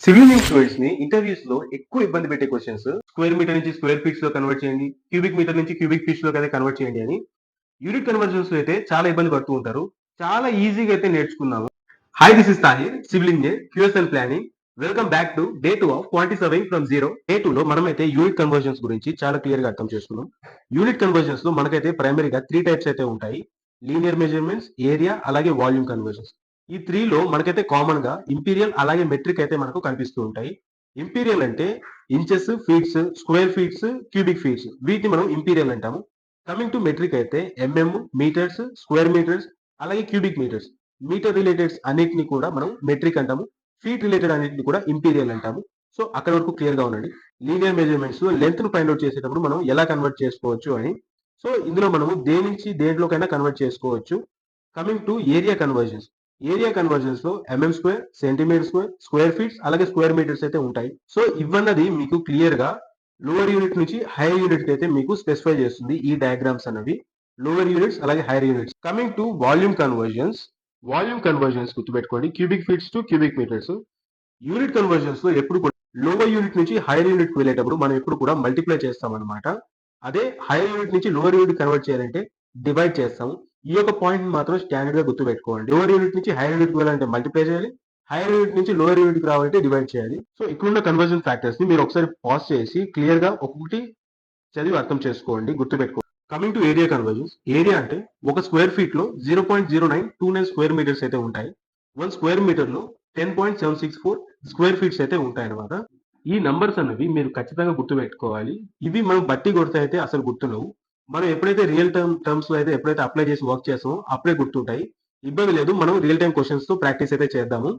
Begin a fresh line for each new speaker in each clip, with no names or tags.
Civil engineering students ని interviews లో ఎక్కువ ఇబ్బంది పెట్టే క్వశ్చన్స్ స్క్వేర్ మీటర్ నుంచి స్క్వేర్ ఫీట్స్ లో కన్వర్ట్ చేయండి, క్యూబిక్ మీటర్ నుంచి క్యూబిక్ ఫీట్స్ లో అయితే కన్వర్ట్ చేయండి అని యూనిట్ కన్వర్జన్స్ లో అయితే చాలా ఇబ్బంది పడుతూ ఉంటారు. చాలా ఈజీగా అయితే నేర్చుకున్నాము. Hi, this is Tahir, civil engineer, QSL planning. Welcome back to day 2 of quantity surveying from zero. Day 2 లో మనమైతే యూనిట్ కన్వర్జన్స్ గురించి చాలా క్లియర్ గా అర్థం చేసుకున్నాం. యూనిట్ కన్వర్జన్స్ లో మనకైతే ప్రైమరీగా 3 టైప్స్ అయితే ఉంటాయి: లీనియర్ మెజర్మెంట్స్, ఏరియా, అలాగే వాల్యూమ్ కన్వర్జన్స్. ఈ 3 లో మనకైతే కామన్ గా ఇంపీరియల్ అలాగే మెట్రిక్ అయితే మనకు కనిపిస్తూ ఉంటాయి. ఇంపీరియల్ అంటే inches, feets, square feets, cubic feets, వీటిని మనం ఇంపీరియల్ అంటాము. కమింగ్ టు మెట్రిక్ అయితే ఎంఎం, మీటర్స్, స్క్వేర్ మీటర్స్, అలాగే క్యూబిక్ మీటర్స్. మీటర్ రిలేటెడ్స్ అన్నిటిని కూడా మనం మెట్రిక్ అంటాము. ఫీట్ రిలేటెడ్ అన్నిటిని కూడా ఇంపీరియల్ అంటాము. సో అక్కడ వరకు క్లియర్ గా ఉండండి. లీనియర్ మెజర్మెంట్స్ లో లెంత్ ను ఫైండ్ అవుట్ చేసేటప్పుడు మనం ఎలా కన్వర్ట్ చేసుకోవచ్చు అని. సో ఇందులో మనము దేని నుంచి దేంట్లోకైనా కన్వర్ట్ చేసుకోవచ్చు. Coming to area conversions. Area conversions లో MM square, centimetre square, square feets, అలాగే స్క్వేర్ మీటర్స్ అయితే ఉంటాయి. సో ఇవన్నది మీకు క్లియర్ గా లోవర్ యూనిట్ నుంచి హైయర్ యూనిట్ అయితే మీకు స్పెసిఫై చేస్తుంది ఈ డయాగ్రామ్స్ అన్నవి. లోవర్ యూనిట్స్ అలాగే higher units. Coming to volume conversions. Volume conversions గుర్తుపెట్టుకోండి, cubic feets to cubic metres. Unit conversions లో ఎప్పుడు కూడా లోవర్ యూనిట్ నుంచి హైయర్ యూనిట్ వెళ్ళేటప్పుడు మనం ఎప్పుడు కూడా మల్టిప్లై చేస్తాం అనమాట. అదే హైయర్ యూనిట్ నుంచి లోవర్ యూనిట్ కన్వర్ట్ చేయాలంటే డివైడ్ చేస్తాము. ఈ యొక్క పాయింట్ మాత్రం స్టాండర్డ్ గా గుర్తుపెట్టుకోండి. లోవర్ యూనిట్ నుంచి హైయర్ యూనిట్ వెళ్ళాలంటే మల్టిప్లై చేయాలి, హైయర్ యూనిట్ నుంచి లోవర్ యూనిట్ రావాలంటే డివైడ్ చేయాలి. సో ఇక్కడున్న కన్వర్జన్ ఫ్యాక్టర్స్ ని మీరు ఒకసారి పాజ్ చేసి క్లియర్ గా ఒక్కొక్కటి చదివి అర్థం చేసుకోండి, గుర్తుపెట్టుకోండి. Coming to area conversions. Area అంటే ఒక స్క్వేర్ ఫీట్ లో 0.0929 స్క్వేర్ మీటర్స్ అయితే ఉంటాయి. 1 స్క్వేర్ మీటర్ లో 10.764 స్క్వేర్ ఫీట్స్ అయితే ఉంటాయి అనమాట. ఈ నంబర్స్ అనేవి మీరు ఖచ్చితంగా గుర్తుపెట్టుకోవాలి. ఇవి మనం బట్టి కొడితే అయితే అసలు గుర్తుండవు. మనం ఎప్పుడైతే రియల్ టర్మ్స్ లో అయితే ఎప్పుడైతే అప్లై చేసి వర్క్ చేస్తామో అప్పుడే గుర్తుంటాయి. ఇబ్బంది లేదు, మనం రియల్ టైమ్ క్వశ్చన్స్ తో ప్రాక్టీస్ అయితే చేద్దాము.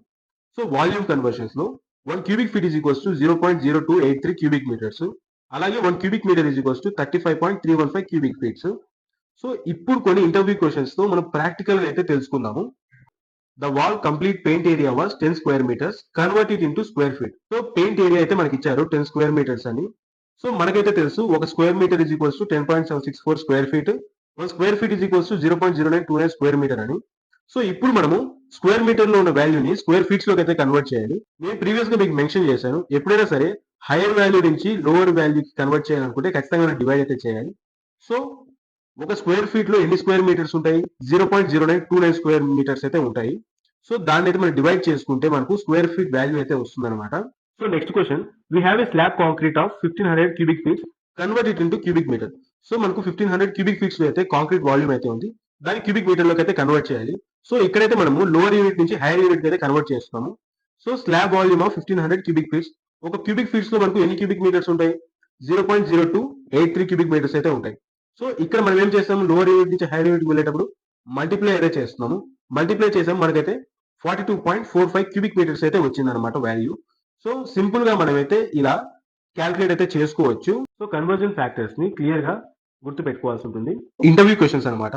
సో వాల్యూమ్ కన్వర్షన్స్ లో 1 cubic feet is equals to 0.0283 cubic metres. అలాగే 1 cubic metre is equals to 35.315 cubic feets. So ఇప్పుడు కొన్ని ఇంటర్వ్యూ క్వశ్చన్స్ తో మనం ప్రాక్టికల్ గా అయితే తెలుసుకుందాము. The wall complete paint area was 10 square metres, convert it into square feet. So paint area అయితే మనకి ఇచ్చారు 10 స్క్వేర్ మీటర్స్ అని. సో మనకైతే తెలుసు ఒక square metre is equals to 10.764 square feet. 1 square feet is equals to 0.0929 square metre అని. So ఇప్పుడు మనము స్క్వేర్ మీటర్ లో ఉన్న వాల్యూని స్క్వేర్ ఫీట్స్ లోకి అయితే కన్వర్ట్ చేయాలి. నేను ప్రీవియస్ గా మీకు మెన్షన్ చేశాను, ఎప్పుడైనా సరే హైయర్ వాల్యూ నుంచి లోవర్ వాల్యూకి కన్వర్ట్ చేయాలనుకుంటే ఖచ్చితంగా డివైడ్ అయితే చేయాలి. సో ఒక స్క్వేర్ ఫీట్ లో ఎన్ని స్క్వేర్ మీటర్స్ ఉంటాయి? 0.0929 స్క్వేర్ మీటర్స్ అయితే ఉంటాయి. సో దాన్ని అయితే మనం డివైడ్ చేసుకుంటే మనకు స్క్వేర్ ఫీట్ వాల్యూ అయితే వస్తుంది అనమాట. So next question, we have a slab concrete of 1500 cubic feets, convert it into cubic metre. So మనకు 1500 క్యూబిక్ ఫీట్స్ లో అయితే కాంక్రీట్ వాల్యూమ్ అయితే ఉంది, దాన్ని క్యూబిక్ మీటర్ లోకి అయితే కన్వర్ట్ చేయాలి. సో ఇక్కడైతే మనము లోవర్ యూనిట్ నుంచి హైయర్ యూనిట్ అయితే కన్వర్ట్ చేస్తున్నాము. So slab volume of 1500 cubic feets. ఒక క్యూబిక్ ఫీట్స్ లో మనకు ఎన్ని క్యూబిక్ మీటర్స్ ఉంటాయి? 0.0283 క్యూబిక్ మీటర్స్ అయితే ఉంటాయి. సో ఇక్కడ మనం ఏం చేస్తాము, లోవర్ యూనిట్ నుంచి హైయర్ యూనిట్ వెళ్ళేటప్పుడు మల్టిప్లై అయితే చేస్తున్నాము. మల్టిప్లై చేసాము, మనకైతే 42.45 క్యూబిక్ మీటర్స్ అయితే వచ్చింది అనమాట వాల్యూ. సో సింపుల్ గా మనమైతే ఇలా క్యాల్కులేట్ అయితే చేసుకోవచ్చు. సో కన్వర్జన్ ఫ్యాక్టర్స్ ని క్లియర్ గా గుర్తు పెట్టుకోవాల్సి ఉంటుంది. ఇంటర్వ్యూ క్వశ్చన్స్ అనమాట.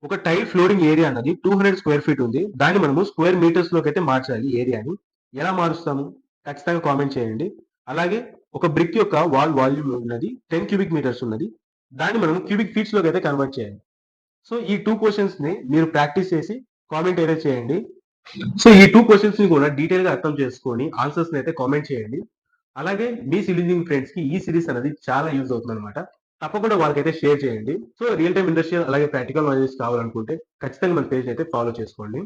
ఒక టైల్ ఫ్లోరింగ్ ఏరియా అన్నది 200 స్క్వేర్ ఫీట్ ఉంది, దాన్ని మనము స్క్వేర్ మీటర్స్ లోకి అయితే మార్చాలి. ఏరియాని ఎలా మారుస్తాము ఖచ్చితంగా కామెంట్ చేయండి. అలాగే ఒక బ్రిక్ యొక్క వాల్ వాల్యూమ్ ఉన్నది 10 క్యూబిక్ మీటర్స్ ఉన్నది, దాన్ని మనం క్యూబిక్ ఫీట్స్ లోకి అయితే కన్వర్ట్ చేయాలి. సో ఈ 2 క్వశ్చన్స్ ని మీరు ప్రాక్టీస్ చేసి కామెంట్ అయితే చేయండి. సో ఈ 2 క్వశ్చన్స్ ని కూడా డీటెయిల్ గా అర్థం చేసుకొని ఆన్సర్స్ ని అయితే కామెంట్ చేయండి. అలాగే మీ సివిల్ ఇంజనీరింగ్ ఫ్రెండ్స్ కి ఈ సిరీస్ అనేది చాలా యూజ్ అవుతుంది అనమాట. తప్పకుండా వాళ్ళకైతే షేర్ చేయండి. సో రియల్ టైమ్ ఇండస్ట్రియల్ అలాగే ప్రాక్టికల్ నాలెడ్జ్ కావాలనుకుంటే ఖచ్చితంగా మన పేజ్ అయితే ఫాలో చేసుకోండి.